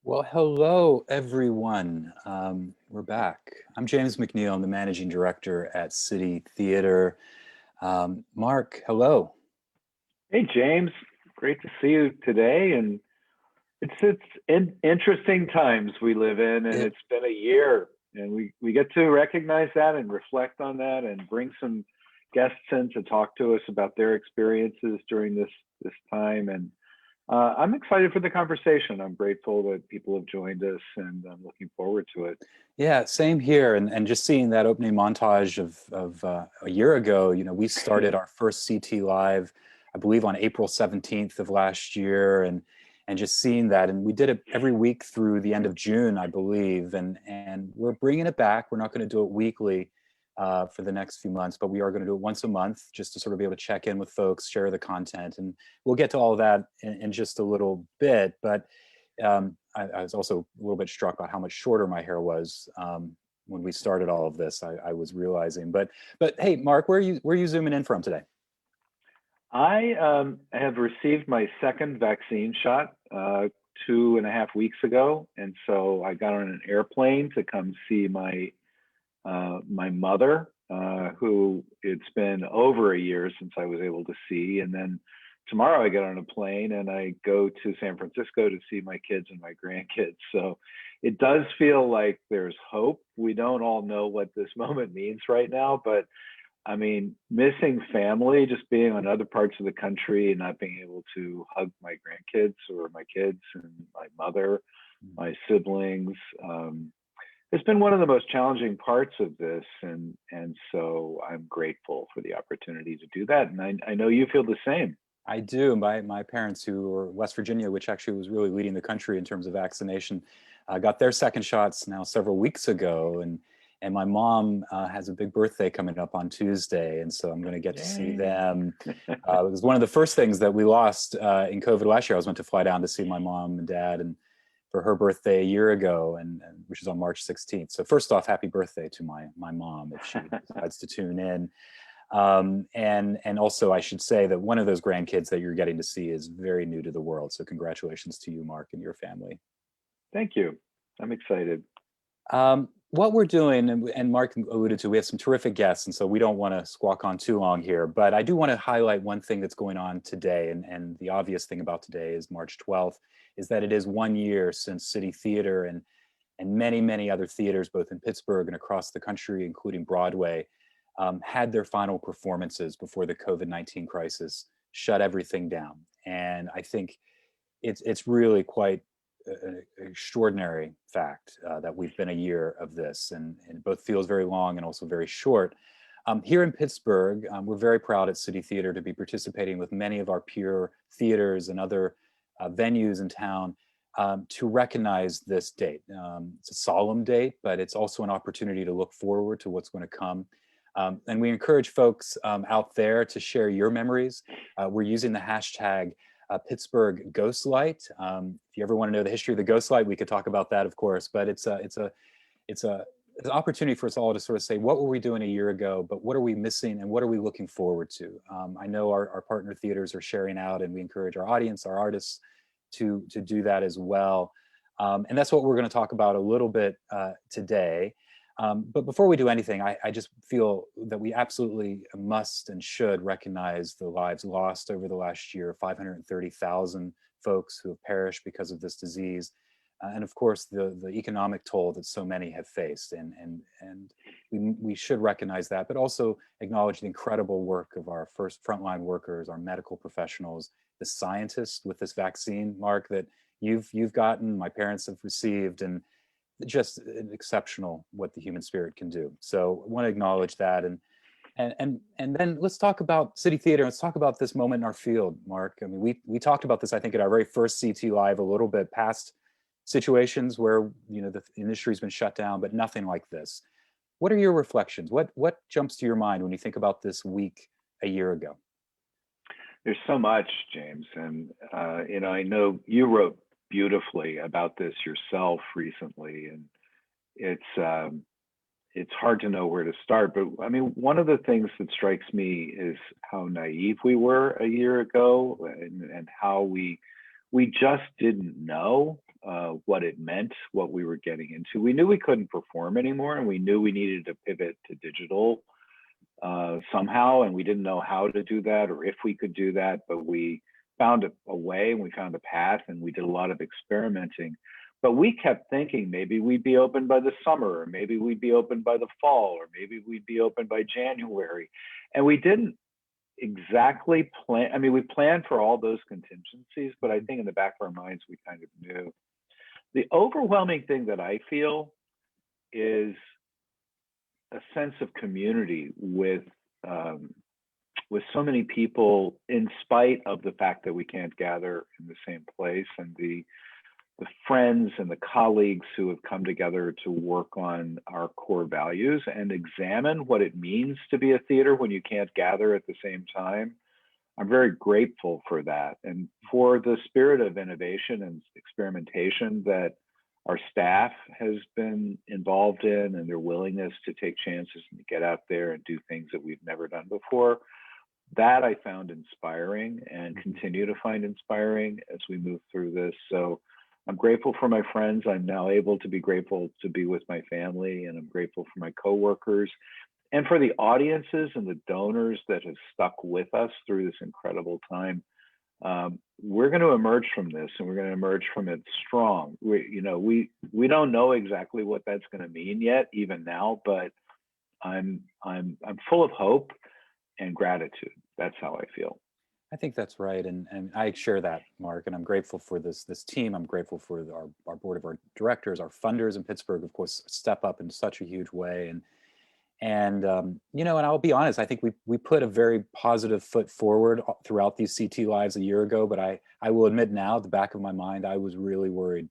Well, hello, everyone. We're back. I'm James McNeil. I'm the managing director at City Theater. Mark, hello. Hey James, great to see you today. And it's interesting times we live in, and It, it's been a year, and we get to recognize that and reflect on that, and bring some guests in to talk to us about their experiences during this time. And I'm excited for the conversation. I'm grateful that people have joined us, and I'm looking forward to it. yeah, same here. And just seeing that opening montage of a year ago, we started our first CT Live, I believe, on April 17th of last year, and just seeing that, and we did it every week through the end of June, I believe, and we're bringing it back. We're not going to do it weekly for the next few months, but we are going to do it once a month, just to sort of be able to check in with folks, share the content, and we'll get to all of that in just a little bit. But I was also a little bit struck by how much shorter my hair was when we started all of this. I was realizing, but hey, Mark, where are you zooming in from today? I have received my second vaccine shot 2.5 weeks ago, and so I got on an airplane to come see my mother, who it's been over a year since I was able to see. And then tomorrow I get on a plane and I go to San Francisco to see my kids and my grandkids. So it does feel like there's hope. We don't all know what this moment means right now, but I mean, missing family, just being on other parts of the country and not being able to hug my grandkids or my kids and my mother, my siblings. It's been one of the most challenging parts of this, and so I'm grateful for the opportunity to do that. And I know you feel the same. I do. My parents, who were West Virginia, which actually was really leading the country in terms of vaccination, got their second shots now several weeks ago, and my mom has a big birthday coming up on Tuesday, and so I'm going to get to see Yay. them. It was one of the first things that we lost in COVID last year. I was meant to fly down to see my mom and dad, and for her birthday a year ago, and which is on March 16th. So first off, happy birthday to my mom if she decides to tune in. And also I should say that one of those grandkids that you're getting to see is very new to the world. So congratulations to you, Mark, and your family. Thank you. I'm excited. What we're doing, and Mark alluded to, we have some terrific guests, and so we don't want to squawk on too long here, but I do want to highlight one thing that's going on today, and the obvious thing about today is March 12th, is that it is 1 year since City Theater and many, many other theaters, both in Pittsburgh and across the country, including Broadway, had their final performances before the COVID-19 crisis shut everything down. And I think it's really quite an extraordinary fact that we've been a year of this, and it both feels very long and also very short. Here in Pittsburgh, we're very proud at City Theater to be participating with many of our peer theaters and other venues in town to recognize this date. It's a solemn date, but it's also an opportunity to look forward to what's going to come. And we encourage folks out there to share your memories. We're using the hashtag Pittsburgh Ghostlight. If you ever want to know the history of the Ghostlight, we could talk about that, of course. But it's an opportunity for us all to sort of say, what were we doing a year ago, but what are we missing and what are we looking forward to? I know our partner theaters are sharing out, and we encourage our audience, our artists, to do that as well. And that's what we're going to talk about a little bit today. But before we do anything, I just feel that we absolutely must and should recognize the lives lost over the last year, 530,000 folks who have perished because of this disease. And of course, the economic toll that so many have faced. And we should recognize that, but also acknowledge the incredible work of our first frontline workers, our medical professionals, the scientists with this vaccine, Mark, that you've gotten, my parents have received, and just exceptional what the human spirit can do. So I want to acknowledge that, and then let's talk about City Theater. Let's talk about this moment in our field, Mark. I mean, we talked about this, I think, at our very first CT Live a little bit, past situations where the industry's been shut down, but nothing like this. What are your reflections? What jumps to your mind when you think about this week a year ago? There's so much, James, and I know you wrote beautifully about this yourself recently, and it's hard to know where to start. But I mean, one of the things that strikes me is how naive we were a year ago, and how we just didn't know what it meant, what we were getting into. We knew we couldn't perform anymore, and we knew we needed to pivot to digital somehow, and we didn't know how to do that or if we could do that, but we found a way, and we found a path, and we did a lot of experimenting. But we kept thinking maybe we'd be open by the summer, or maybe we'd be open by the fall, or maybe we'd be open by January. And we didn't exactly plan. I mean, we planned for all those contingencies, but I think in the back of our minds, we kind of knew. The overwhelming thing that I feel is a sense of community with so many people, in spite of the fact that we can't gather in the same place, and the friends and the colleagues who have come together to work on our core values and examine what it means to be a theater when you can't gather at the same time. I'm very grateful for that, and for the spirit of innovation and experimentation that our staff has been involved in, and their willingness to take chances and to get out there and do things that we've never done before. That I found inspiring and continue to find inspiring as we move through this. So I'm grateful for my friends. I'm now able to be grateful to be with my family, and I'm grateful for my coworkers and for the audiences and the donors that have stuck with us through this incredible time. We're going to emerge from this, and we're going to emerge from it strong. We don't know exactly what that's going to mean yet, even now, but I'm full of hope and gratitude. That's how I feel. I think that's right, and I share that, Mark. And I'm grateful for this team. I'm grateful for our board of our directors, our funders in Pittsburgh, of course, step up in such a huge way. And and I'll be honest, I think we put a very positive foot forward throughout these CT lives a year ago. But I will admit now, at the back of my mind, I was really worried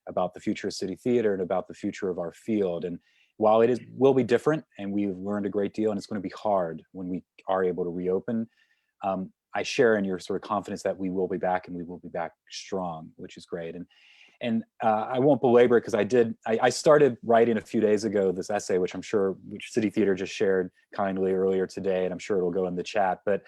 about the future of City Theater and about the future of our field. And while will be different, and we've learned a great deal, and it's going to be hard when we are able to reopen, I share in your sort of confidence that we will be back, and we will be back strong, which is great. And I won't belabor it, because I started writing a few days ago this essay, which City Theater just shared kindly earlier today, and I'm sure it'll go in the chat. But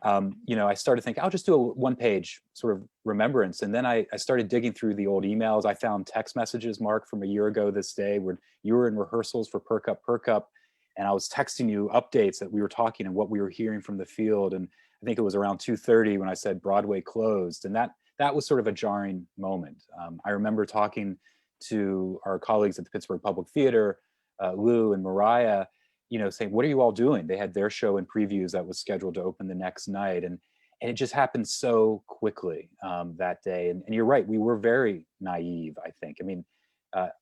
I started thinking I'll just do a one-page sort of remembrance, and then I started digging through the old emails. I found text messages, Mark, from a year ago this day, where you were in rehearsals for Perk Up, and I was texting you updates that we were talking and what we were hearing from the field. And I think it was around 2:30 when I said Broadway closed, and that was sort of a jarring moment. I remember talking to our colleagues at the Pittsburgh Public Theater, Lou and Mariah, saying, what are you all doing? They had their show in previews that was scheduled to open the next night. And it just happened so quickly that day. And you're right, we were very naive, I think. I mean,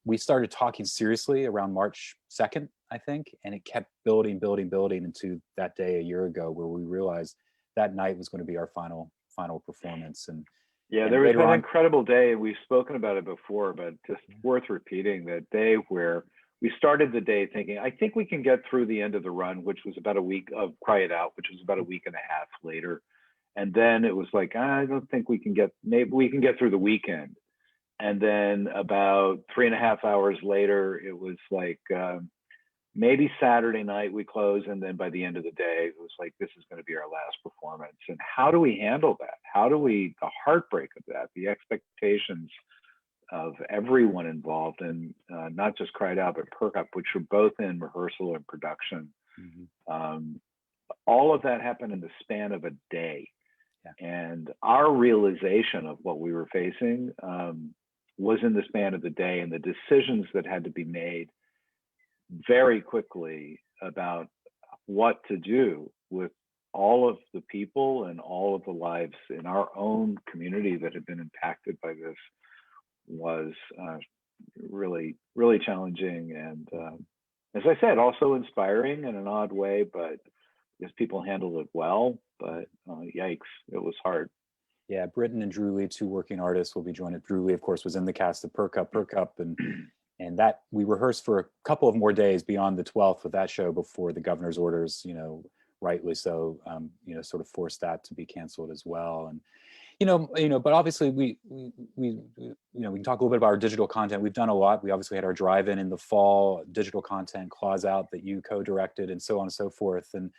we started talking seriously around March 2nd, I think, and it kept building into that day a year ago, where we realized that night was going to be our final performance. And yeah, there was an incredible day. We've spoken about it before, but just worth repeating, that day where we started the day thinking, I think we can get through the end of the run, which was about a week of Cry It Out, which was about a week and a half later. And then it was like, I don't think maybe we can get through the weekend. And then about 3.5 hours later, it was like, maybe Saturday night we close, and then by the end of the day, it was like, this is going to be our last performance. And how do we handle that? The heartbreak of that, the expectations of everyone involved, and not just Cried Out, but Perk Up, which were both in rehearsal and production. Mm-hmm. All of that happened in the span of a day. Yeah. And our realization of what we were facing was in the span of the day, and the decisions that had to be made very quickly about what to do with all of the people and all of the lives in our own community that had been impacted by this was really, really challenging. And as I said, also inspiring in an odd way, but because people handled it well. But yikes, it was hard. Yeah, Britton and Drew Leigh, two working artists, will be joining. Drew Leigh, of course, was in the cast of Perk Up, and that we rehearsed for a couple of more days beyond the 12th with that show before the governor's orders, rightly so, sort of forced that to be canceled as well. And but obviously we can talk a little bit about our digital content. We've done a lot. We obviously had our drive-in in the fall, digital content Claws Out that you co-directed, and so on and so forth. And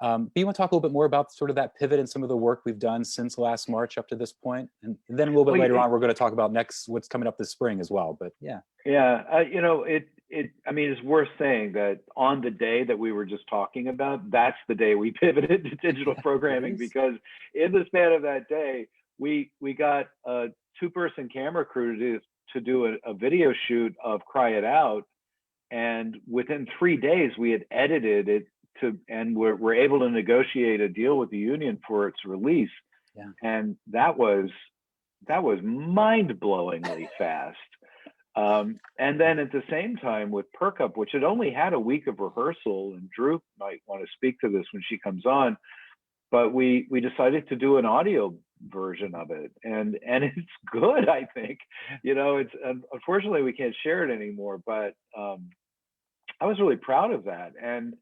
But you want to talk a little bit more about sort of that pivot and some of the work we've done since last March up to this point? And then a little bit Well, later on, we're going to talk about what's coming up this spring as well. But yeah. yeah, I mean, it's worth saying that on the day that we were just talking about, that's the day we pivoted to digital programming, because in the span of that day, we got a 2-person camera crew to do a video shoot of Cry It Out. And within 3 days, we had edited it and we're able to negotiate a deal with the union for its release. Yeah. And that was mind-blowingly fast. And then at the same time with Perk Up, which had only had a week of rehearsal, and Drew might want to speak to this when she comes on, but we decided to do an audio version of it, and it's good. I think, it's unfortunately we can't share it anymore, but I was really proud of that. And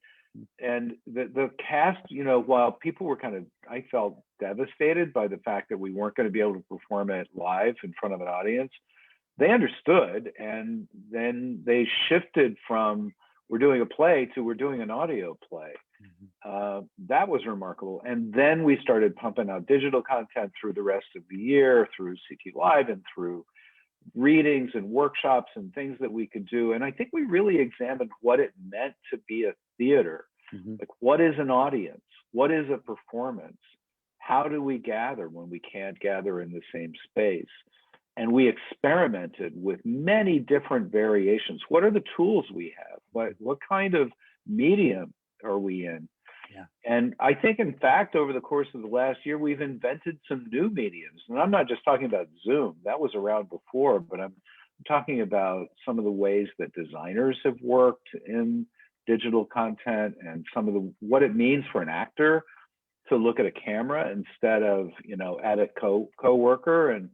the cast, while people were I felt devastated by the fact that we weren't going to be able to perform it live in front of an audience, they understood. And then they shifted from we're doing a play to we're doing an audio play. That was remarkable. And then we started pumping out digital content through the rest of the year, through CT Live and through readings and workshops and things that we could do. And I think we really examined what it meant to be a theater. Like, what is an audience? What is a performance? How do we gather when we can't gather in the same space? And we experimented with many different variations. What are the tools we have? What kind of medium are we in? Yeah. And I think, in fact, over the course of the last year, we've invented some new mediums. And I'm not just talking about Zoom. That was around before, but I'm talking about some of the ways that designers have worked in digital content, and some of what it means for an actor to look at a camera instead of, at a co-worker, and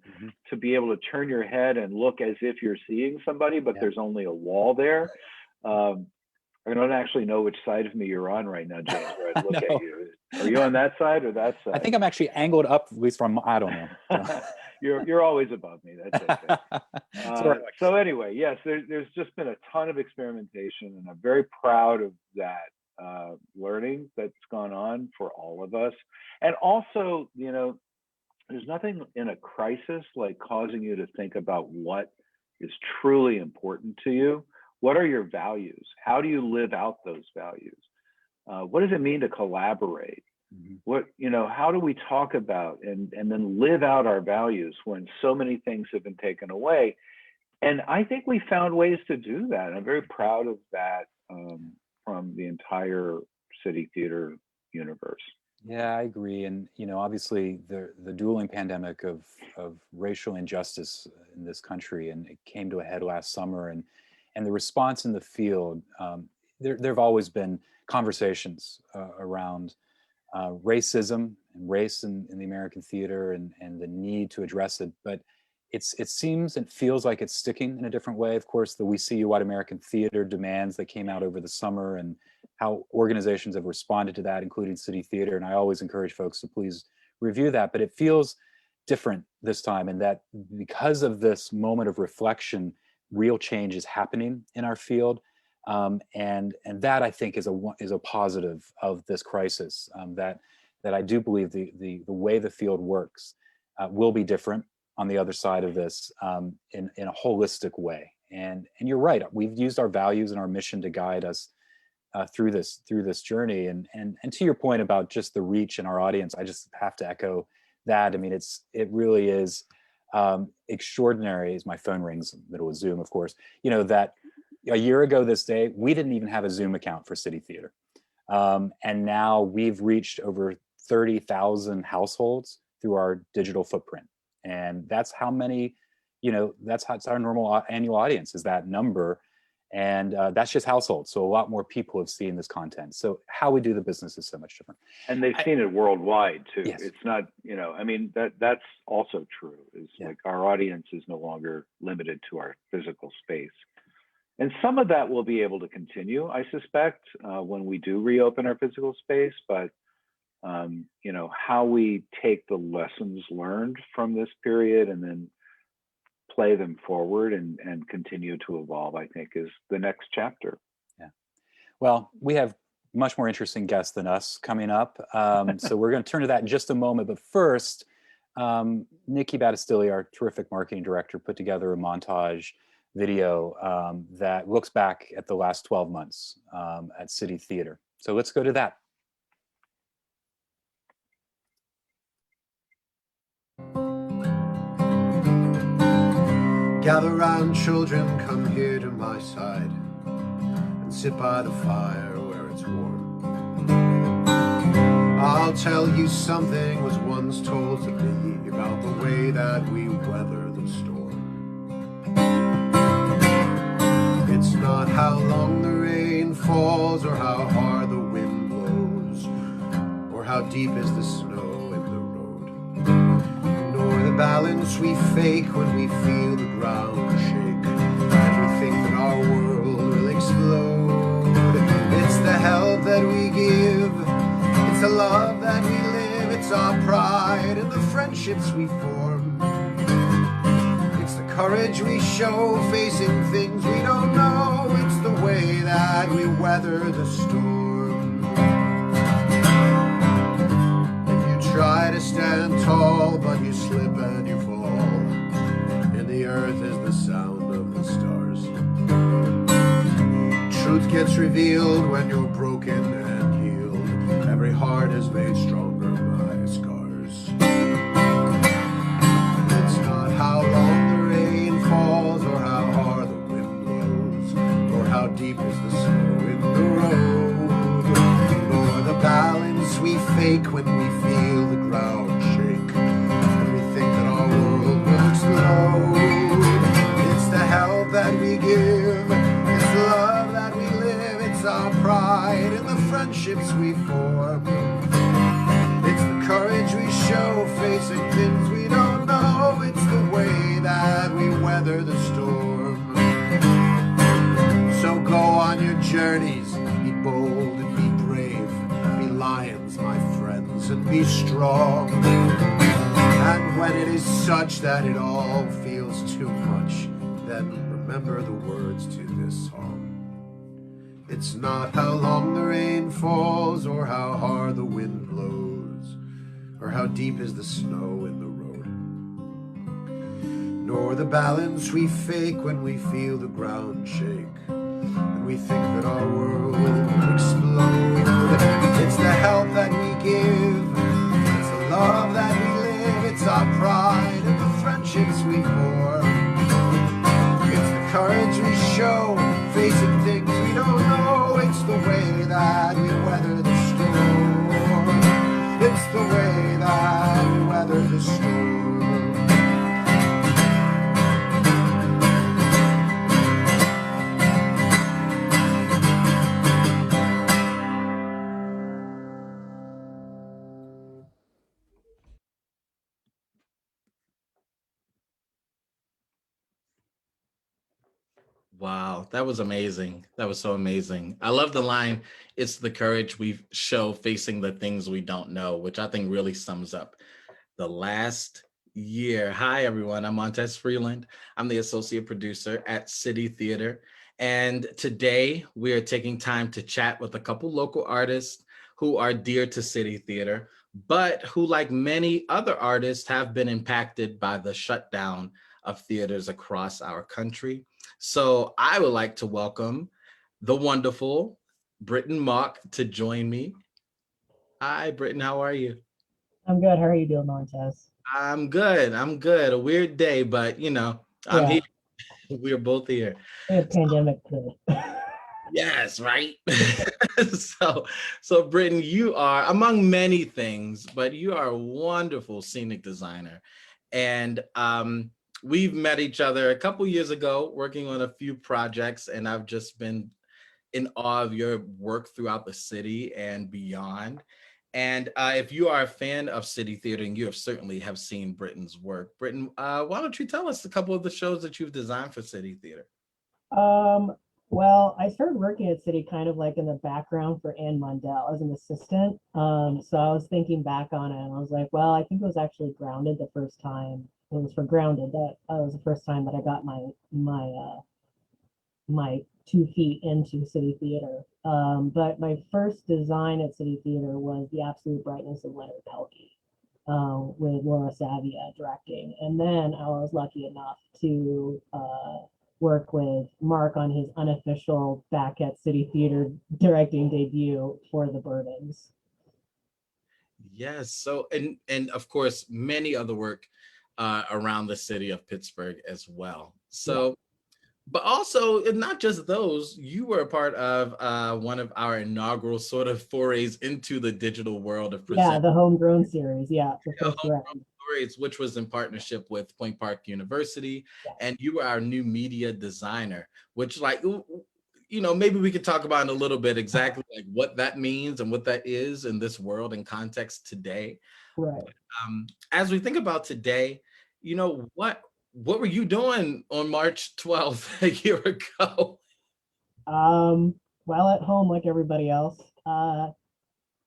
to be able to turn your head and look as if you're seeing somebody, but there's only a wall there. I don't actually know which side of me you're on right now, James, where I look at you. Are you on that side or that side? I think I'm actually angled up, at least from, I don't know. You're always above me. That's okay. So anyway, yes, there's just been a ton of experimentation, and I'm very proud of that learning that's gone on for all of us. And also, there's nothing in a crisis like causing you to think about what is truly important to you. What are your values? How do you live out those values? What does it mean to collaborate? How do we talk about and then live out our values when so many things have been taken away? And I think we found ways to do that. I'm very proud of that from the entire City Theater universe. Yeah, I agree. And, obviously the dueling pandemic of racial injustice in this country, and it came to a head last summer, and the response in the field, there have always been conversations around racism and race in the American theater, and the need to address it. But it seems and feels like it's sticking in a different way. Of course, the We See You White American Theater demands that came out over the summer, and how organizations have responded to that, including City Theater. And I always encourage folks to please review that. But it feels different this time, in that because of this moment of reflection, real change is happening in our field. And that, I think, is a positive of this crisis, that I do believe the way the field works will be different on the other side of this, in a holistic way. And you're right, we've used our values and our mission to guide us through this journey. And to your point about just the reach in our audience, I just have to echo that. I mean, it really is extraordinary. As my phone rings in the middle of Zoom, of course, that a year ago this day, we didn't even have a Zoom account for City Theater. And now we've reached over 30,000 households through our digital footprint. And that's how many, that's our normal annual audience, is that number. And that's just households. So a lot more people have seen this content. So how we do the business is so much different. And they've seen it worldwide too. Yes. It's not, I mean, that's also true, is like our audience is no longer limited to our physical space. And some of that will be able to continue, I suspect, when we do reopen our physical space. But, how we take the lessons learned from this period and then play them forward and continue to evolve, I think, is the next chapter. Yeah. Well, we have much more interesting guest than us coming up. So we're going to turn to that in just a moment. But first, Nikki Battistilli, our terrific marketing director, put together a montage video that looks back at the last 12 months at City Theater. So let's go to that. Gather round, children, come here to my side, and sit by the fire where it's warm. I'll tell you something was once told to me about the way that we weather the storm. It's not how long the rain falls, or how hard the wind blows, or how deep is the snow in the road, nor the balance we fake when we feel the ground shake, and we think that our world will explode. It's the help that we give, it's the love that we live, it's our pride and the friendships we form. It's the courage we show facing things we don't know, it's the way that we weather the storm. If you try to stand tall, but you slip and you fall, and the earth is the sound of the stars. Truth gets revealed when you're broken and healed. Every heart is made stronger by scars. It's not how long the rain falls, or how hard the wind blows, or how deep is the snow in the road, nor the balance we fake when we feel the ground shake, and we think that our world will explode. It's the help that we give, it's the love that we live, it's our pride and the friendships we form. It's the courage we show facing things we don't know, it's the way that we weather the storm. So go on your journeys, be bold and be brave, be lions, my friends, and be strong. And when it is such that it all feels too much, then remember the words to this song. It's not how long the rain falls, or how hard the wind blows, or how deep is the snow in the road, nor the balance we fake when we feel the ground shake, and we think that our world will explode. It's the help that we give, it's the love that we live, it's our pride and the friendships we form. It's the courage we show facing things we don't know, it's the way that we weather the storm. It's the way that we weather the storm. Wow, that was amazing. That was so amazing. I love the line, it's the courage we show facing the things we don't know, which I think really sums up the last year. Hi, everyone. I'm Montez Freeland. I'm the associate producer at City Theater. And today we are taking time to chat with a couple local artists who are dear to City Theater, but who, like many other artists, have been impacted by the shutdown of theaters across our country. So I would like to welcome the wonderful Britton Mauk to join me. Hi, Britton, how are you? I'm good. How are you doing, Montez? I'm good. I'm good. A weird day, but I'm here. We're both here. A pandemic could. Yes, right. So Britton, you are, among many things, but you are a wonderful scenic designer. And we've met each other a couple years ago working on a few projects, and I've just been in awe of your work throughout the city and beyond. And if you are a fan of City Theater, and you certainly have seen Britton's work, Britton, why don't you tell us a couple of the shows that you've designed for City Theater? Well, I started working at City kind of like in the background for Ann Mundell as an assistant. So I was thinking back on it, and I was like, well, I think it was actually Grounded the first time. It was for Grounded that was the first time that I got my my 2 feet into City Theater. But my first design at City Theater was The Absolute Brightness of Leonard Pelkey, with Laura Savia directing. And then I was lucky enough to work with Mark on his unofficial back at City Theater directing debut for The Burdens. Yes. So, and of course, many other work around the city of Pittsburgh as well. So, but also, and not just those, you were a part of one of our inaugural sort of forays into the digital world of Yeah, presenting the homegrown series. Yeah, the first round. stories, which was in partnership with Point Park University. And you were our new media designer, which, like, maybe we could talk about in a little bit exactly like what that means and what that is in this world and context today. Right. As we think about today, what were you doing on March 12th a year ago? Well, at home, like everybody else.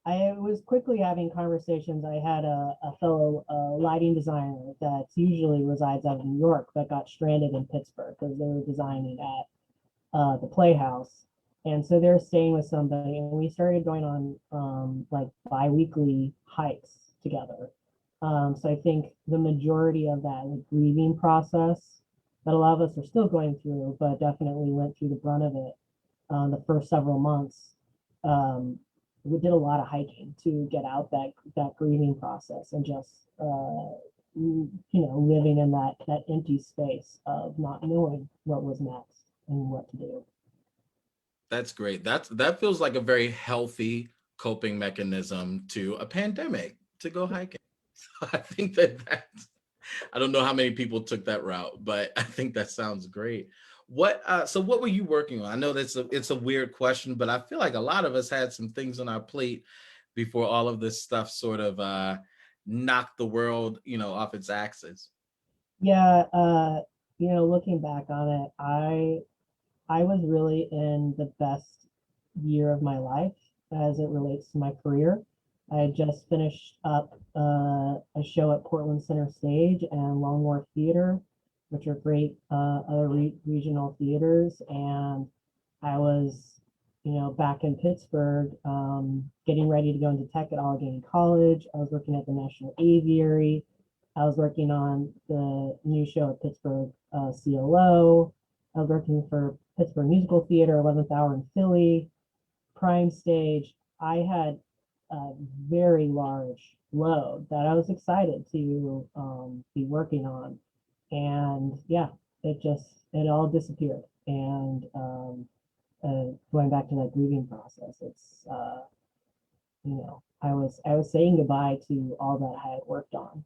I was quickly having conversations. I had a fellow lighting designer that usually resides out of New York that got stranded in Pittsburgh because they were designing at the Playhouse. And so they're staying with somebody, and we started going on like bi-weekly hikes together. So I think the majority of that like, grieving process that a lot of us are still going through, but definitely went through the brunt of it the first several months. We did a lot of hiking to get out that grieving process and just living in that empty space of not knowing what was next and what to do. That's great. That feels like a very healthy coping mechanism to a pandemic, to go hiking. So I think I don't know how many people took that route, but I think that sounds great. So what were you working on? I know it's a weird question, but I feel like a lot of us had some things on our plate before all of this stuff sort of knocked the world, off its axis. Yeah, looking back on it, I was really in the best year of my life as it relates to my career. I had just finished up a show at Portland Center Stage and Long Wharf Theater, which are great other regional theaters. And I was, back in Pittsburgh, getting ready to go into tech at Allegheny College. I was working at the National Aviary. I was working on the new show at Pittsburgh CLO. I was working for Pittsburgh Musical Theater, 11th Hour in Philly, Prime Stage. I had a very large load that I was excited to be working on. And yeah, it all disappeared. And going back to that grieving process, it's, I was saying goodbye to all that I had worked on.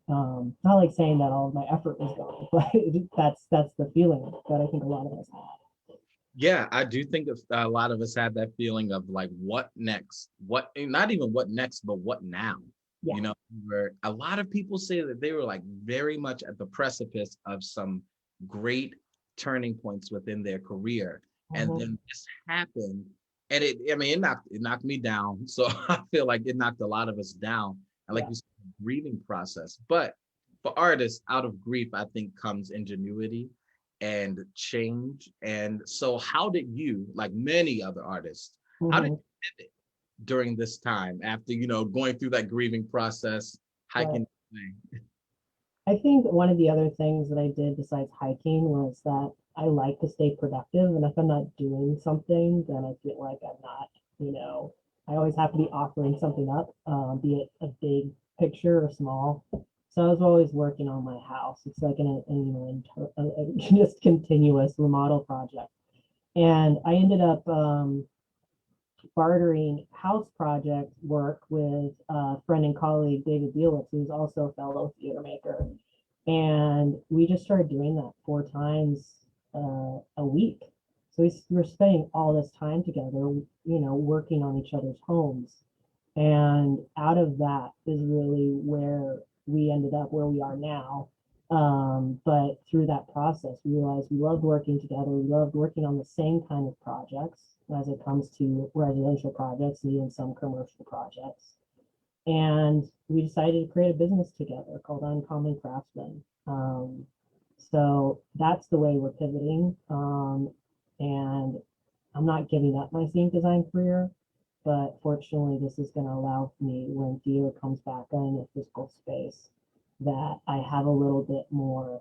Not like saying that all of my effort was gone, but that's the feeling that I think a lot of us had. Yeah, I do think a lot of us had that feeling of like, what next? Not even what next, but what now? Yeah. Where a lot of people say that they were like very much at the precipice of some great turning points within their career. And then this happened. And it knocked me down. So I feel like it knocked a lot of us down. And like you said, the grieving process. But for artists, out of grief, I think comes ingenuity and change. And so how did you, like many other artists, how did you pivot during this time after, going through that grieving process, hiking? I think one of the other things that I did besides hiking was that I like to stay productive. And if I'm not doing something, then I feel like I'm not, I always have to be offering something up, be it a big picture or small. So I was always working on my house. It's like a just continuous remodel project. And I ended up bartering house project work with a friend and colleague, David Bielitz, who's also a fellow theater maker. And we just started doing that 4 times a week. So we were spending all this time together, working on each other's homes. And out of that is really where we ended up where we are now. But through that process, we realized we loved working together. We loved working on the same kind of projects as it comes to residential projects and even some commercial projects. And we decided to create a business together called Uncommon Craftsman. So that's the way we're pivoting. And I'm not giving up my scenic design career, but fortunately, this is going to allow me, when theater comes back in a physical space, that I have a little bit more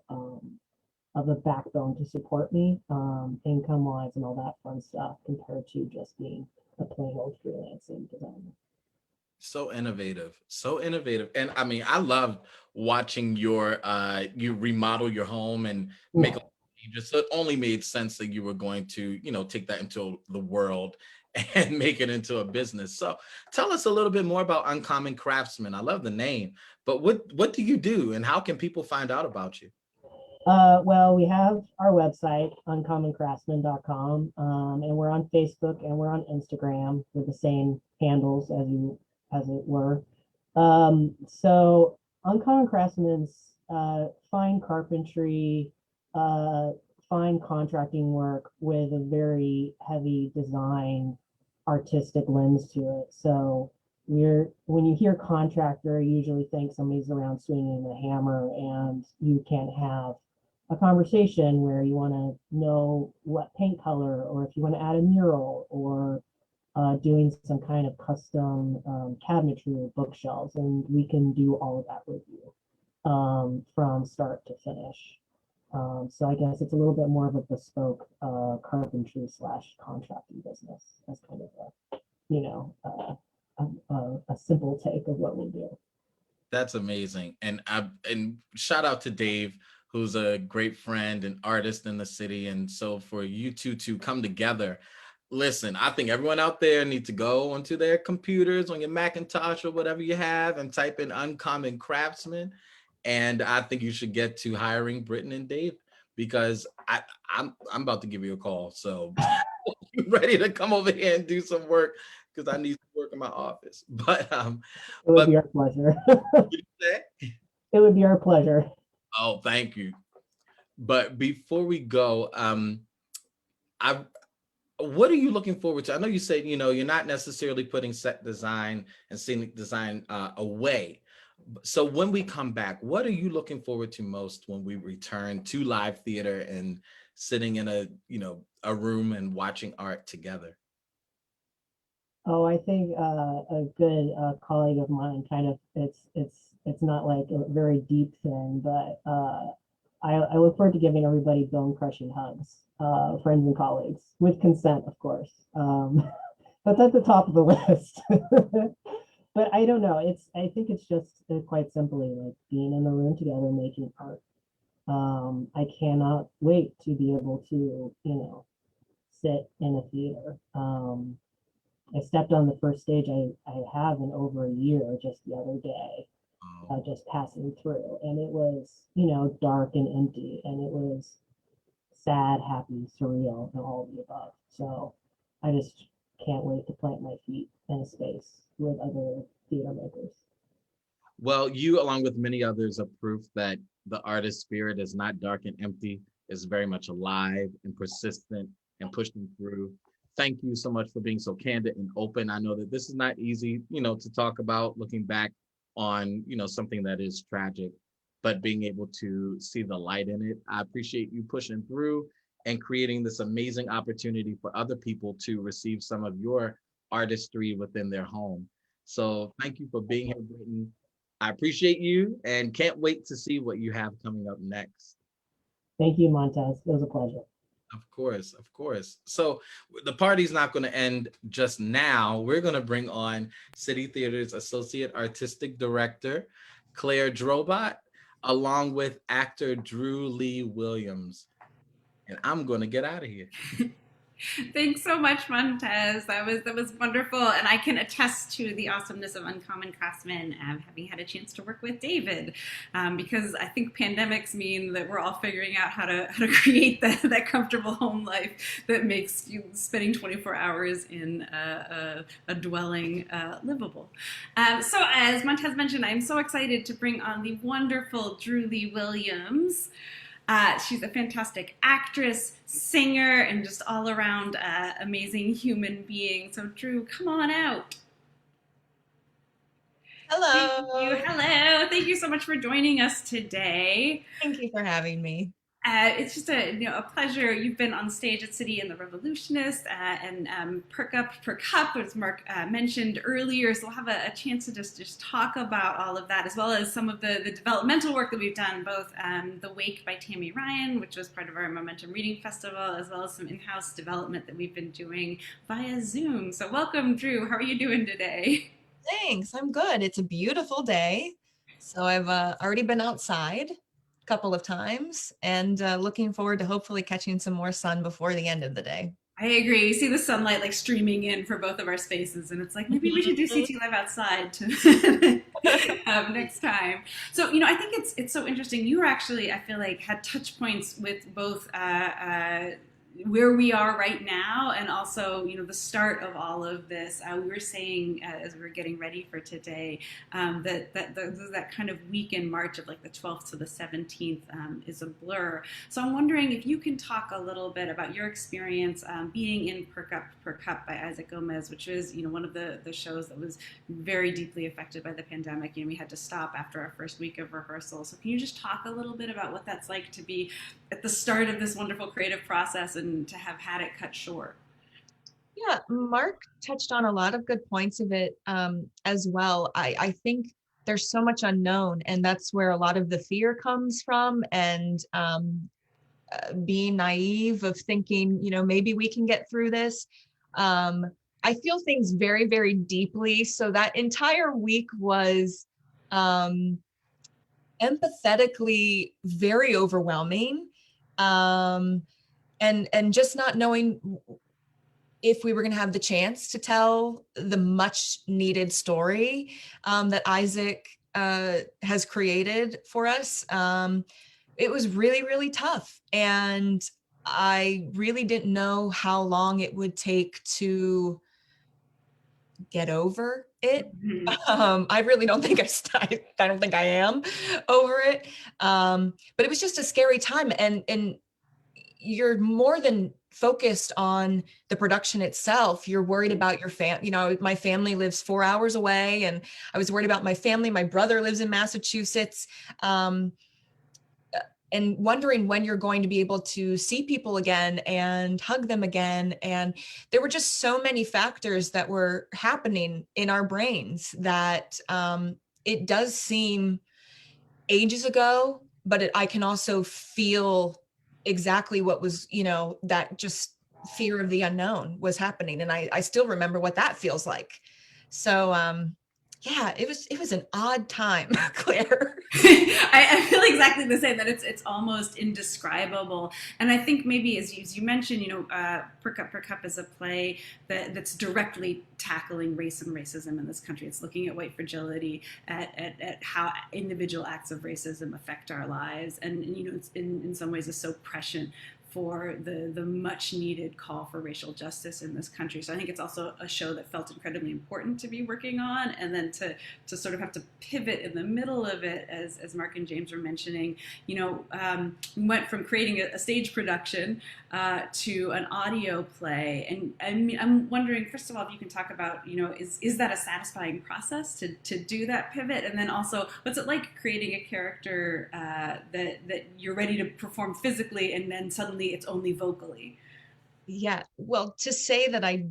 of a backbone to support me, income wise and all that fun stuff, compared to just being a plain old freelancing designer. So innovative, so innovative. And I mean, I loved watching you remodel your home and make Yeah. changes. So it only made sense that you were going to, take that into the world and make it into a business. So tell us a little bit more about Uncommon Craftsman. I love the name, but what do you do and how can people find out about you? Well, we have our website, uncommoncraftsman.com, and we're on Facebook and we're on Instagram with the same handles as it were. So Uncommon Craftsman's fine carpentry, uh, fine contracting work with a very heavy design, artistic lens to it. So when you hear contractor, you usually think somebody's around swinging a hammer, and you can't have a conversation where you want to know what paint color, or if you want to add a mural, or doing some kind of custom cabinetry or bookshelves, and we can do all of that with you from start to finish. So I guess it's a little bit more of a bespoke carpentry slash contracting business. That's kind of a simple take of what we do. That's amazing. And shout out to Dave, who's a great friend and artist in the city. And so for you two to come together, listen, I think everyone out there needs to go onto their computers on your Macintosh or whatever you have and type in Uncommon Craftsman. And I think you should get to hiring Britton and Dave, because I'm about to give you a call. So you ready to come over here and do some work, because I need to work in my office. But It would be our pleasure. what did you say? It would be our pleasure. Oh, thank you. But before we go, I what are you looking forward to? I know you said, you're not necessarily putting set design and scenic design away. So when we come back, what are you looking forward to most when we return to live theater and sitting in a room and watching art together? Oh, I think a good colleague of mine, kind of, it's not like a very deep thing, but I look forward to giving everybody bone crushing hugs, friends and colleagues, with consent, of course. That's at the top of the list. But I don't know. I think it's just quite simply like being in the room together making art. I cannot wait to be able to, sit in a theater. I stepped on the first stage I have in over a year just the other day, just passing through. And it was, dark and empty. And it was sad, happy, surreal, and all of the above. So I just can't wait to plant my feet in a space with other theater makers. Well, you, along with many others, are proof that the artist spirit is not dark and empty, is very much alive and persistent and pushing through. Thank you so much for being so candid and open. I know that this is not easy, to talk about, looking back on, something that is tragic, but being able to see the light in it. I appreciate you pushing through and creating this amazing opportunity for other people to receive some of your artistry within their home. So thank you for being here, Britton. I appreciate you and can't wait to see what you have coming up next. Thank you, Montez. It was a pleasure. Of course, of course. So the party's not going to end just now. We're going to bring on City Theater's Associate Artistic Director, Claire Drobot, along with actor Drew Lee Williams. And I'm going to get out of here. Thanks so much, Montez. That was wonderful, and I can attest to the awesomeness of Uncommon Craftsman, having had a chance to work with David, because I think pandemics mean that we're all figuring out how to create that comfortable home life that makes you spending 24 hours in a dwelling livable. So as Montez mentioned, I'm so excited to bring on the wonderful Drew Lee Williams. She's a fantastic actress, singer, and just all around amazing human being. So Drew, come on out. Hello. Hello. Thank you so much for joining us today. Thank you for having me. It's just a pleasure. You've been on stage at City and the Revolutionist and Perk Up, Perk Up, as Mark mentioned earlier. So we'll have a chance to just talk about all of that, as well as some of the developmental work that we've done, both The Wake by Tammy Ryan, which was part of our Momentum Reading Festival, as well as some in-house development that we've been doing via Zoom. So welcome, Drew. How are you doing today? Thanks, I'm good. It's a beautiful day. So I've already been outside a couple of times and looking forward to hopefully catching some more sun before the end of the day. I agree. You see the sunlight like streaming in for both of our spaces, and it's like maybe we should do CT Live outside to next time. So I think it's so interesting. You were actually, I feel like, had touch points with both where we are right now and also the start of all of this. We were saying as we were getting ready for today that kind of week in March of like the 12th to the 17th is a blur. So I'm wondering if you can talk a little bit about your experience being in Perk Up, Perk Up by Isaac Gomez, which is one of the shows that was very deeply affected by the pandemic. We had to stop after our first week of rehearsal. So can you just talk a little bit about what that's like to be at the start of this wonderful creative process and to have had it cut short? Yeah, Mark touched on a lot of good points of it as well. I think there's so much unknown, and that's where a lot of the fear comes from, and being naive of thinking, maybe we can get through this. I feel things very, very deeply. So that entire week was empathetically very overwhelming. And just not knowing if we were going to have the chance to tell the much needed story that Isaac has created for us. It was really, really tough. And I really didn't know how long it would take to get over it. I really don't think I don't think I am over it. But it was just a scary time. And you're more than focused on the production itself. You're worried about your my family lives 4 hours away, and I was worried about my family. My brother lives in Massachusetts, and wondering when you're going to be able to see people again and hug them again. And there were just so many factors that were happening in our brains that it does seem ages ago, but I can also feel exactly what was, that just fear of the unknown was happening. And I still remember what that feels like. So, yeah, it was an odd time, Claire. I feel exactly the same, that it's almost indescribable. And I think maybe as you mentioned, Perk Up, Perk Up is a play that's directly tackling race and racism in this country. It's looking at white fragility, at how individual acts of racism affect our lives. And it's in some ways is so prescient for the much needed call for racial justice in this country. So I think it's also a show that felt incredibly important to be working on, and then to sort of have to pivot in the middle of it, as Mark and James were mentioning, we went from creating a stage production to an audio play. And I'm wondering, first of all, if you can talk about, is that a satisfying process to do that pivot? And then also, what's it like creating a character that you're ready to perform physically and then suddenly it's only vocally? Yeah, well, to say that I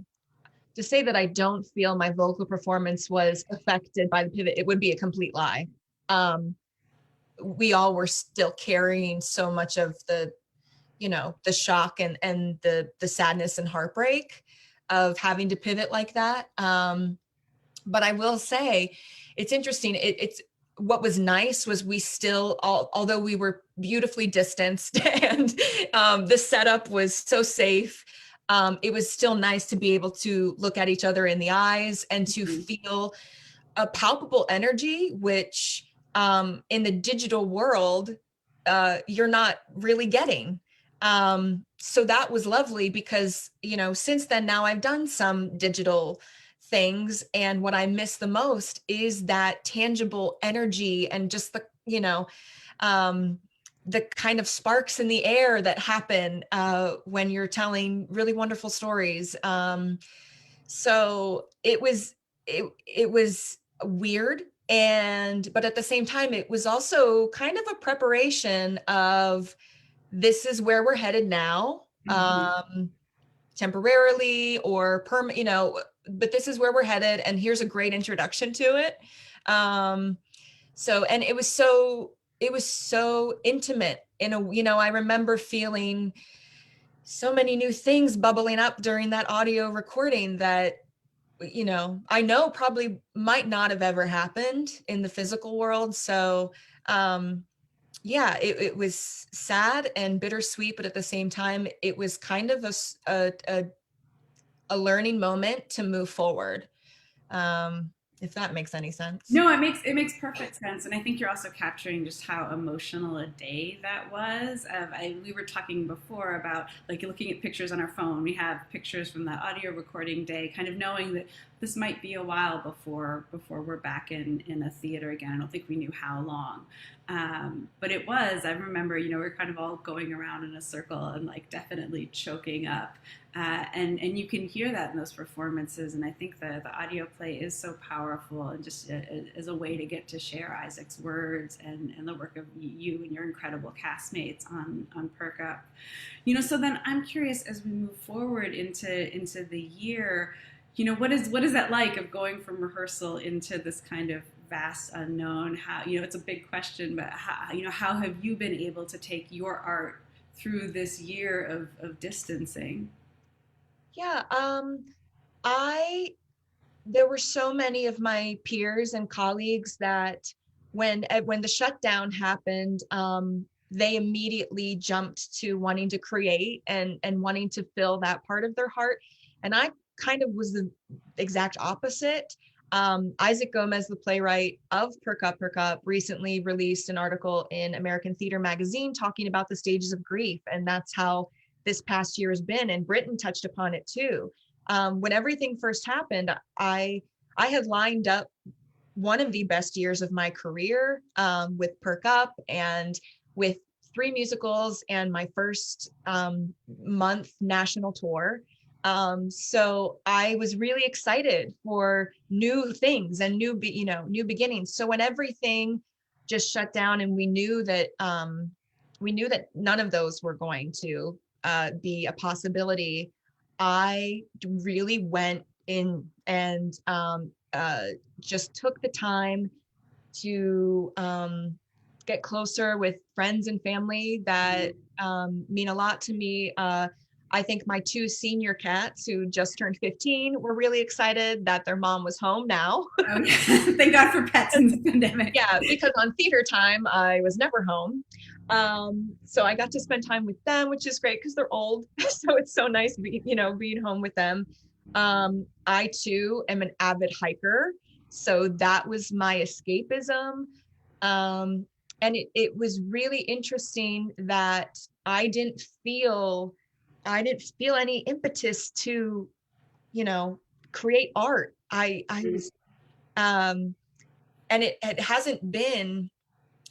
don't feel my vocal performance was affected by the pivot, it would be a complete lie. We all were still carrying so much of the shock and the sadness and heartbreak of having to pivot like that. But I will say, it's interesting. It's what was nice was we still, although we were beautifully distanced and the setup was so safe, it was still nice to be able to look at each other in the eyes and to feel a palpable energy, which in the digital world, you're not really getting. So that was lovely because, since then now I've done some digital things, and what I miss the most is that tangible energy and just the kind of sparks in the air that happen when you're telling really wonderful stories. So it was weird, but at the same time it was also kind of a preparation of this is where we're headed now, temporarily or you know, but this is where we're headed, and here's a great introduction to it. So, and it was so intimate in a, you know, I remember feeling so many new things bubbling up during that audio recording that, you know, I know probably might not have ever happened in the physical world. So, yeah, it was sad and bittersweet, but at the same time, it was kind of a learning moment to move forward. If that makes any sense. No, it makes perfect sense, and I think you're also capturing just how emotional a day that was. We were talking before about like looking at pictures on our phone. We have pictures from that audio recording day, kind of knowing that this might be a while before we're back in a theater again. I don't think we knew how long, but it was. I remember, you know, we we're kind of all going around in a circle and like definitely choking up. And you can hear that in those performances, and I think the audio play is so powerful, and just as a way to get to share Isaac's words and the work of you and your incredible castmates on Perk Up. You know, so then I'm curious, as we move forward into the year, you know, what is that like of going from rehearsal into this kind of vast unknown? How, you know, it's a big question, but how, you know, how have you been able to take your art through this year of distancing? Yeah, there were so many of my peers and colleagues that when the shutdown happened, they immediately jumped to wanting to create and wanting to fill that part of their heart. And I kind of was the exact opposite. Isaac Gomez, the playwright of Perk Up, recently released an article in American Theater Magazine talking about the stages of grief, and that's how this past year has been. And Britton touched upon it too. When everything first happened, I had lined up one of the best years of my career with Perk Up and with 3 musicals and my first month national tour. So I was really excited for new things and new beginnings. So when everything just shut down and we knew that none of those were going to be a possibility, I really went in and just took the time to get closer with friends and family that mean a lot to me. I think my 2 senior cats who just turned 15 were really excited that their mom was home now. Oh, yeah. Thank God for pets in the pandemic. Yeah, because on theater time, I was never home. So I got to spend time with them, which is great because they're old. So it's so nice, being home with them. I too am an avid hiker. So that was my escapism. And it was really interesting that I didn't feel any impetus to, create art. I was, and it hasn't been,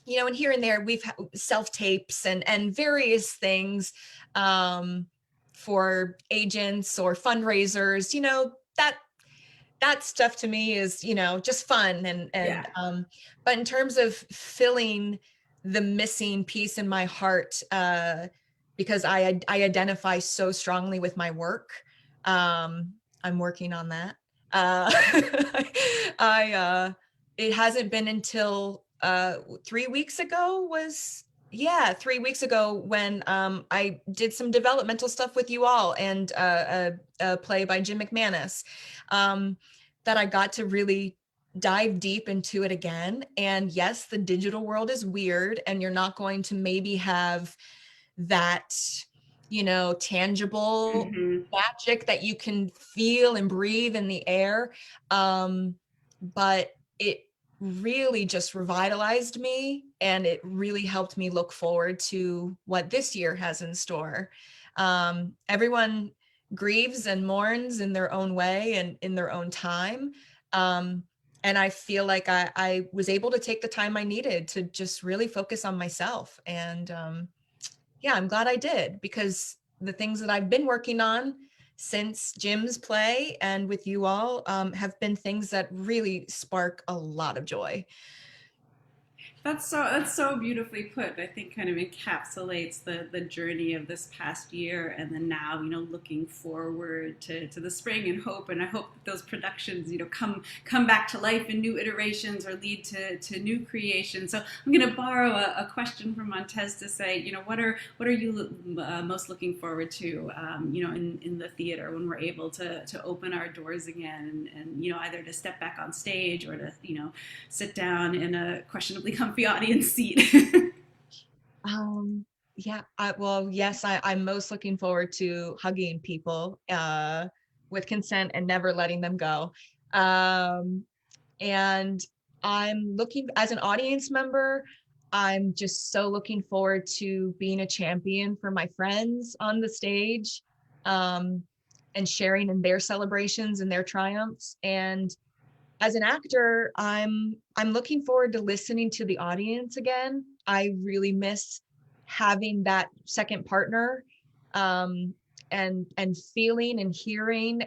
and here and there we've self-tapes and various things for agents or fundraisers, that stuff to me is, just fun and Yeah. But in terms of filling the missing piece in my heart, because I identify so strongly with my work, I'm working on that. It hasn't been until 3 weeks ago 3 weeks ago when I did some developmental stuff with you all and a play by Jim McManus, that I got to really dive deep into it again. And yes, the digital world is weird and you're not going to maybe have that, tangible magic that you can feel and breathe in the air. But it really just revitalized me, and it really helped me look forward to what this year has in store. Everyone grieves and mourns in their own way and in their own time. And I feel like I was able to take the time I needed to just really focus on myself. And yeah, I'm glad I did, because the things that I've been working on since Jim's play and with you all have been things that really spark a lot of joy. That's so beautifully put. I think kind of encapsulates the journey of this past year, and then now, looking forward to the spring and hope. And I hope that those productions, come back to life in new iterations or lead to new creations. So I'm going to borrow a question from Montez to say, what are you most looking forward to, in the theater when we're able to open our doors again, and either to step back on stage or to sit down in a questionably comfy audience seat. Yeah, yes, I'm most looking forward to hugging people with consent and never letting them go. And I'm looking, as an audience member, I'm just so looking forward to being a champion for my friends on the stage, and sharing in their celebrations and their triumphs. And as an actor, I'm looking forward to listening to the audience again. I really miss having that second partner, and feeling and hearing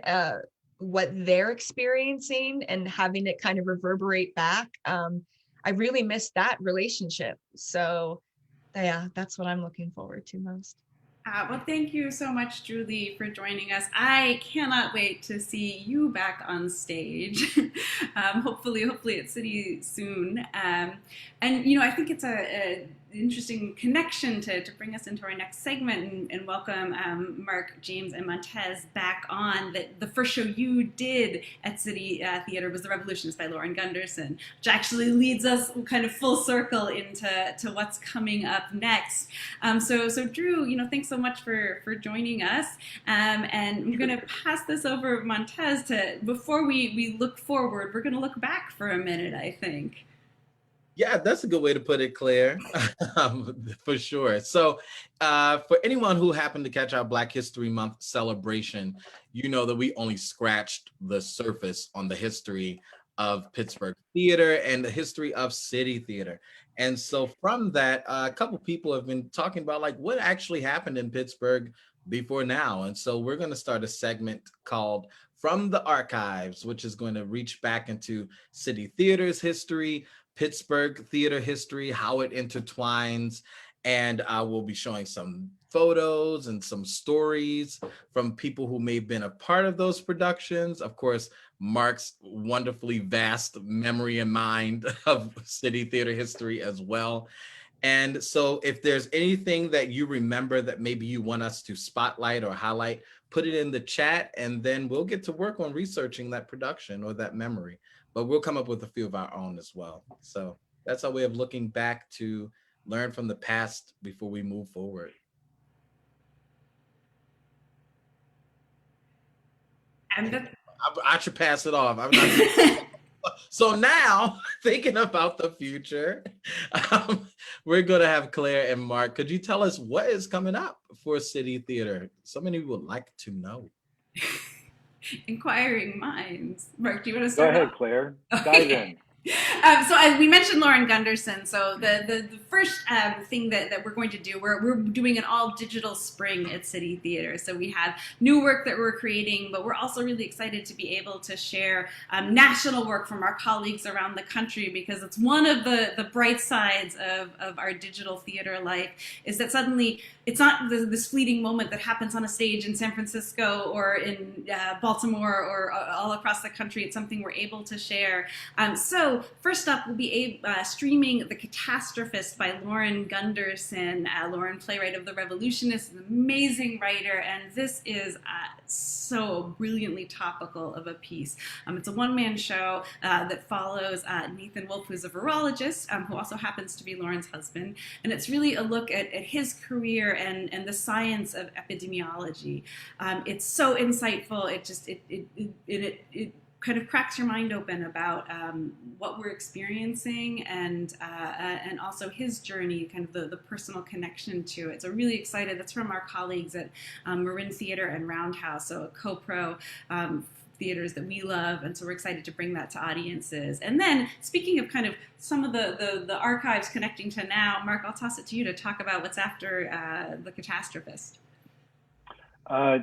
what they're experiencing and having it kind of reverberate back. I really miss that relationship. So yeah, that's what I'm looking forward to most. Well, thank you so much, Julie, for joining us. I cannot wait to see you back on stage. Hopefully at City soon. And I think it's a interesting connection to bring us into our next segment and welcome Mark, James, and Montez back on. The first show you did at City Theater was The Revolutionist by Lauren Gunderson, which actually leads us kind of full circle into what's coming up next. So Drew, thanks so much for joining us. And I'm going to pass this over Montez before we look forward, we're going to look back for a minute, I think. Yeah, that's a good way to put it, Claire, for sure. So for anyone who happened to catch our Black History Month celebration, you know that we only scratched the surface on the history of Pittsburgh theater and the history of City Theater. And so from that, a couple people have been talking about like what actually happened in Pittsburgh before now. And so we're going to start a segment called From the Archives, which is going to reach back into City Theater's history, Pittsburgh theater history, how it intertwines, and I will be showing some photos and some stories from people who may have been a part of those productions. Of course, Mark's wonderfully vast memory and mind of City theater history as well. And so if there's anything that you remember that maybe you want us to spotlight or highlight, put it in the chat, and then we'll get to work on researching that production or that memory. But we'll come up with a few of our own as well. So that's our way of looking back to learn from the past before we move forward. And I should pass it off. So now, thinking about the future, we're going to have Claire and Mark. Could you tell us what is coming up for City Theater? So many would like to know. Inquiring minds. Mark, do you want to start? Go ahead, Claire. Dive in. So as we mentioned Lauren Gunderson, so the first thing that we're going to do, we're doing an all digital spring at City Theater. So we have new work that we're creating, but we're also really excited to be able to share national work from our colleagues around the country, because it's one of the bright sides of our digital theater life is that suddenly it's not this fleeting moment that happens on a stage in San Francisco or in Baltimore or all across the country. It's something we're able to share. So first up, we'll be streaming The Catastrophist by Lauren Gunderson. Lauren, playwright of The Revolutionist, an amazing writer, and this is so brilliantly topical of a piece. It's a one-man show that follows Nathan Wolf, who's a virologist, who also happens to be Lauren's husband, and it's really a look at his career and the science of epidemiology. It's so insightful. It kind of cracks your mind open about what we're experiencing and also his journey, kind of the personal connection to it. So really excited. That's from our colleagues at Marin Theater and Roundhouse, so a co-pro theaters that we love, and so we're excited to bring that to audiences. And then speaking of kind of some of the archives connecting to now, Mark, I'll toss it to you to talk about what's after The Catastrophist.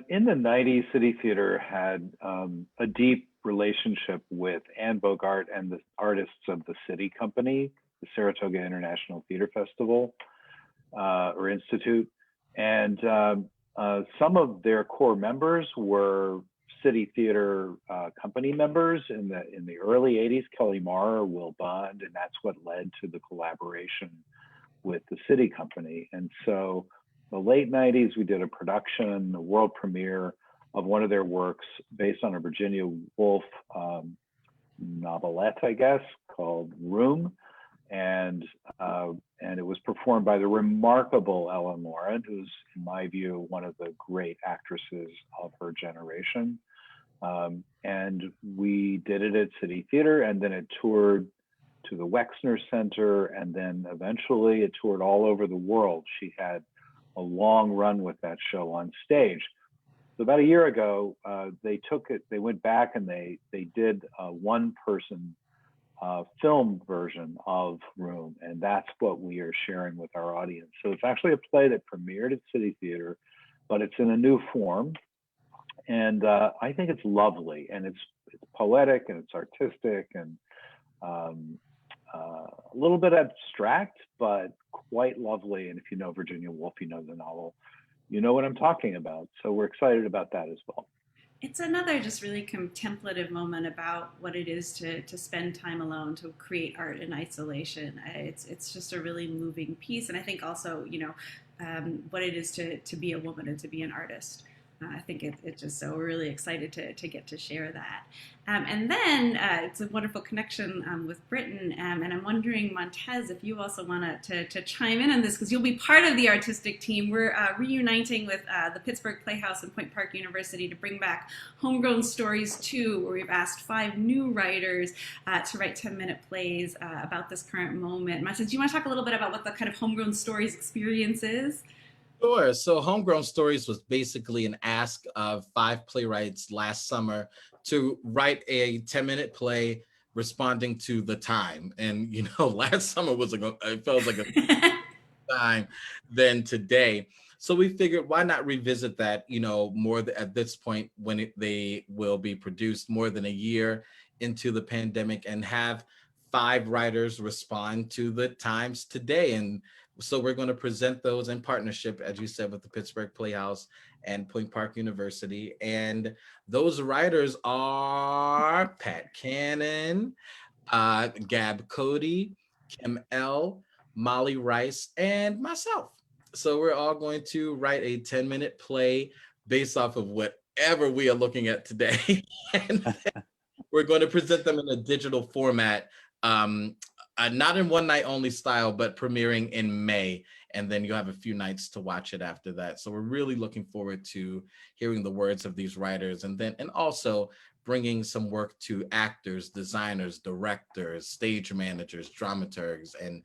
In the 90s, City Theater had a deep relationship with Anne Bogart and the artists of the City Company. the Saratoga International Theater Festival or Institute. And some of their core members were City Theater company members in the early 80s, Kelly Marr, Will Bond, and that's what led to the collaboration with the City Company. And so the late 90s, we did a production, a world premiere of one of their works based on a Virginia Woolf novelette, I guess, called Room. And it was performed by the remarkable Ellen Lauren, who's, in my view, one of the great actresses of her generation. And we did it at City Theater, and then it toured to the Wexner Center, and then eventually it toured all over the world. She had a long run with that show on stage. So about a year ago, they went back and they did a one-person film version of Room, and that's what we are sharing with our audience. So it's actually a play that premiered at City Theater, but it's in a new form. And I think it's lovely, and it's poetic, and it's artistic, and a little bit abstract, but quite lovely. And if you know Virginia Woolf, you know the novel, you know what I'm talking about. So we're excited about that as well. It's another just really contemplative moment about what it is to spend time alone, to create art in isolation. It's just a really moving piece. And I think also, what it is to be a woman and to be an artist. I think it's just so, we're really excited to get to share that. And then it's a wonderful connection with Britton. And I'm wondering, Montez, if you also want to chime in on this, because you'll be part of the artistic team. We're reuniting with the Pittsburgh Playhouse and Point Park University to bring back Homegrown Stories 2, where we've asked 5 new writers to write 10-minute plays about this current moment. Montez, do you want to talk a little bit about what the kind of Homegrown Stories experience is? Sure. So Homegrown Stories was basically an ask of 5 playwrights last summer to write a 10-minute play responding to the time. And, last summer it felt like a time than today. So we figured, why not revisit that, more at this point when they will be produced more than a year into the pandemic, and have 5 writers respond to the times today. And so we're going to present those in partnership, as you said, with the Pittsburgh Playhouse and Point Park University. And those writers are Pat Cannon, Gab Cody, Kim L., Molly Rice, and myself. So we're all going to write a 10-minute play based off of whatever we are looking at today. And we're going to present them in a digital format, not in one night only style, but premiering in May. And then you'll have a few nights to watch it after that. So we're really looking forward to hearing the words of these writers, and also bringing some work to actors, designers, directors, stage managers, dramaturgs, and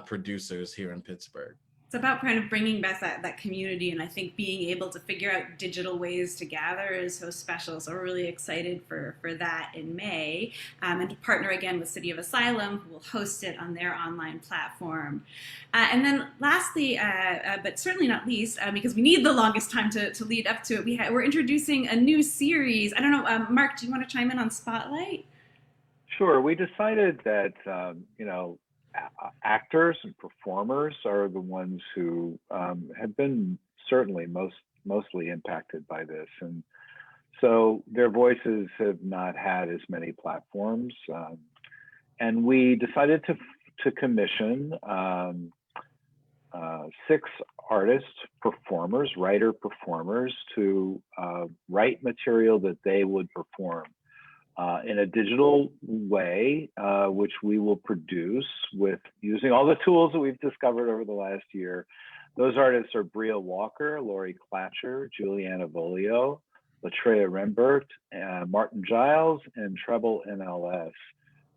producers here in Pittsburgh. It's about kind of bringing back that community, and I think being able to figure out digital ways to gather is so special. So we're really excited for that in May, and to partner again with City of Asylum, who will host it on their online platform. And then lastly, but certainly not least, because we need the longest time to lead up to it, we're introducing a new series. I don't know, Mark, do you want to chime in on Spotlight? Sure. We decided that, actors and performers are the ones who have been certainly mostly impacted by this, and so their voices have not had as many platforms. And we decided to commission 6 artists, performers, writer performers, to write material that they would perform in a digital way, which we will produce with using all the tools that we've discovered over the last year. Those artists are Bria Walker, Lori Klatcher, Juliana Volio, Latreia Rembert, Martin Giles, and Treble NLS.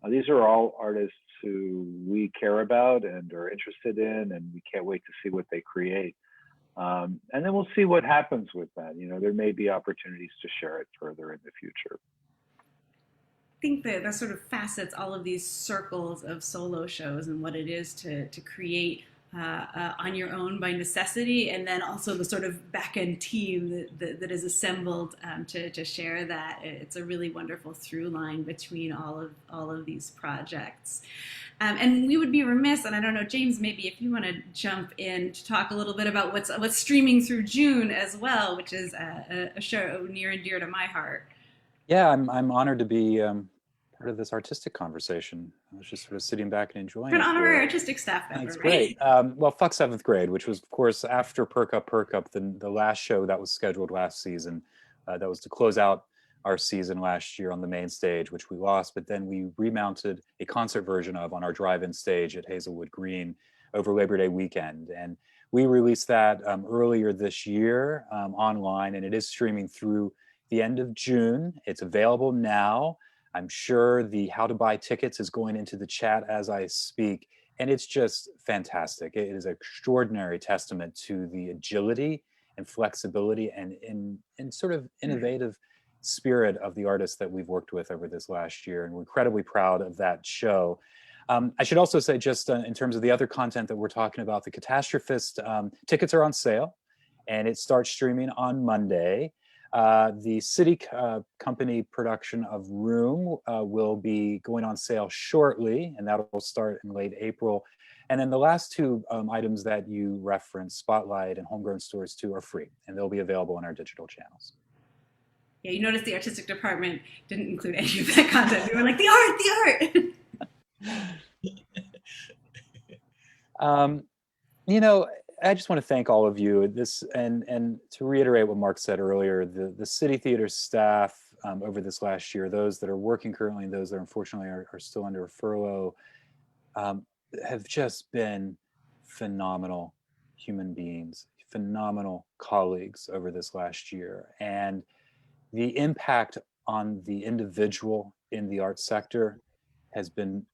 These are all artists who we care about and are interested in, and we can't wait to see what they create. And then we'll see what happens with that. There may be opportunities to share it further in the future. I think that sort of facets all of these circles of solo shows and what it is to create on your own by necessity, and then also the sort of back-end team that is assembled to share that. It's a really wonderful through line between all of these projects. And we would be remiss, and I don't know, James, maybe if you want to jump in to talk a little bit about what's streaming through June as well, which is a show near and dear to my heart. Yeah, I'm honored to be part of this artistic conversation. I was just sort of sitting back and enjoying An it honorary here. artistic staff member, That's right? great. Well, fuck seventh grade, which was, of course, after Perk Up, the last show that was scheduled last season. That was to close out our season last year on the main stage, which we lost. But then we remounted a concert version of on our drive-in stage at Hazelwood Green over Labor Day weekend. And we released that earlier this year online, and it is streaming through the end of June. It's available now. I'm sure the how to buy tickets is going into the chat as I speak. And it's just fantastic. It is an extraordinary testament to the agility and flexibility and sort of innovative spirit of the artists that we've worked with over this last year. And we're incredibly proud of that show. I should also say, just in terms of the other content that we're talking about, the Catastrophist tickets are on sale, and it starts streaming on Monday. The City Company production of Room will be going on sale shortly, and that will start in late April. And then the last two items that you referenced, Spotlight and Homegrown Stories 2, are free, and they'll be available on our digital channels. Yeah, you notice the artistic department didn't include any of that content. We were like, the art. You know, I just want to thank all of you. And to reiterate what Mark said earlier, the City Theater staff over this last year, those that are working currently and those that unfortunately are still under furlough, have just been phenomenal human beings, phenomenal colleagues over this last year. And the impact on the individual in the arts sector has been,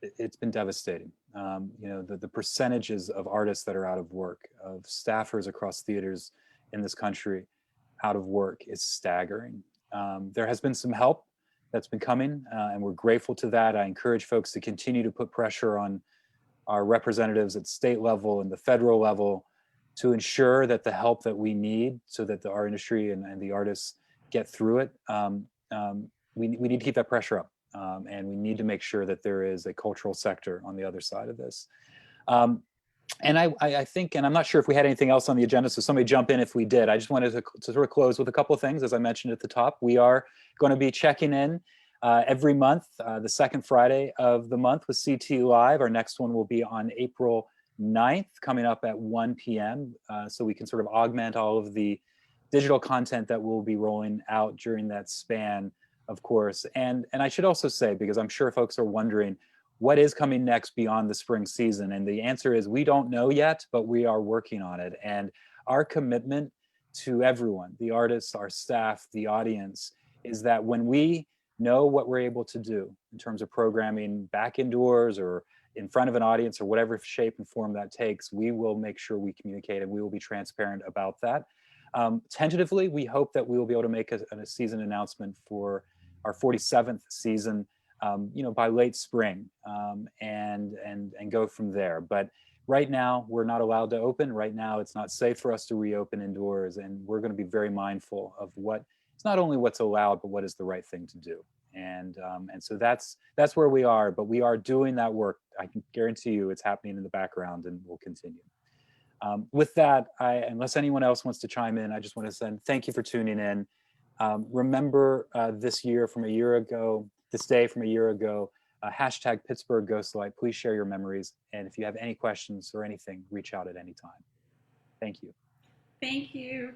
it's been devastating. You know, the percentages of artists that are out of work, of staffers across theaters in this country out of work is staggering. There has been some help that's been coming, and we're grateful to that. I encourage folks to continue to put pressure on our representatives at state level and the federal level to ensure that the help that we need so that our industry and the artists get through it. We need to keep that pressure up. And we need to make sure that there is a cultural sector on the other side of this. And I think, and I'm not sure if we had anything else on the agenda, so somebody jump in if we did. I just wanted to sort of close with a couple of things. As I mentioned at the top, we are going to be checking in every month, the second Friday of the month with CT Live. Our next one will be on April 9th, coming up at 1 p.m. So we can sort of augment all of the digital content that we'll be rolling out during that span, of course. And I should also say, because I'm sure folks are wondering, what is coming next beyond the spring season? And the answer is we don't know yet, but we are working on it. And our commitment to everyone, the artists, our staff, the audience, is that when we know what we're able to do in terms of programming back indoors or in front of an audience or whatever shape and form that takes, we will make sure we communicate and we will be transparent about that. Tentatively, we hope that we will be able to make a season announcement for our 47th season, you know, by late spring, and go from there. But right now, we're not allowed to open. Right now, it's not safe for us to reopen indoors, and we're going to be very mindful of it's not only what's allowed, but what is the right thing to do. And so that's where we are. But we are doing that work. I can guarantee you, it's happening in the background, and will continue. With that, unless anyone else wants to chime in, I just want to thank you for tuning in. Remember this day from a year ago, hashtag Pittsburgh Ghostlight. Please share your memories. And if you have any questions or anything, reach out at any time. Thank you. Thank you.